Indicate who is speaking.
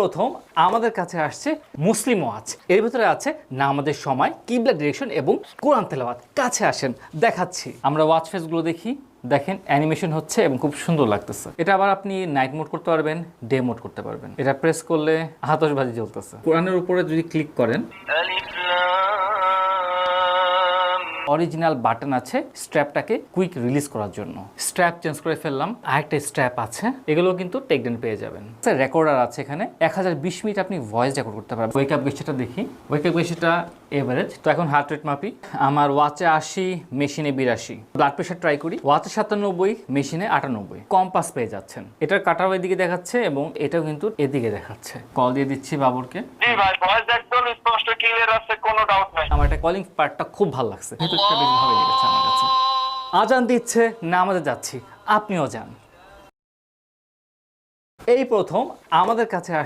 Speaker 1: প্রথম আমাদের কাছে আসছে মুসলিম ওয়াচ। এর ভিতরে আছে নামাজের সময়, কিবলা ডিরেকশন এবং কোরআন তেলাওয়াত। কাছে আসেন, দেখাচ্ছি। আমরা ওয়াচ ফেসগুলো দেখি। দেখেন অ্যানিমেশন হচ্ছে এবং খুব সুন্দর লাগতেছে। এটা আবার আপনি নাইট মোড করতে পারবেন, ডে মোড করতে পারবেন। এটা প্রেস করলে আতশবাজি জ্বলতেছে। কোরআনের উপরে যদি ক্লিক করেন, অরিজিনাল বাটন আছে স্ট্র্যাপটাকে কুইক রিলিজ করার জন্য। স্ট্র্যাপ চেঞ্জ করে ফেললাম, আরেকটা স্ট্র্যাপ আছে, এগুলো কিন্তু টেকডেন পেয়ে যাবেন। রেকর্ডার আছে এখানে, 1020 মিনিট আপনি ভয়েস রেকর্ড করতে পারবেন। ওয়েক আপ গেছিটা দেখি, ওয়েক আপ গেছিটা এভারেজ। তো এখন হার্ট রেট মাপি। আমার ওয়াচে 80, মেশিনে 82। ব্লাড প্রেশার ট্রাই করি। ওয়াচে 97, মেশিনে 98। কম্পাস পেয়ে যাচ্ছেন। এটার কাটার এদিকে দেখাচ্ছে এবং এটাও কিন্তু এদিকে দেখাচ্ছে। কল দিয়ে দিচ্ছি বাবরকে।
Speaker 2: জি ভাই, ভয়েস একদম স্পষ্ট ক্লিয়ার আছে, কোনো ডাউট নাই।
Speaker 1: আমার এটা কলিং পার্টটা খুব ভালো লাগছে। ভেতরটা বেশ ভালো লেগেছে আমার কাছে। আজান দিচ্ছে, নামাজে যাচ্ছি, আপনিও যান। এই প্রথম আমাদের কাছে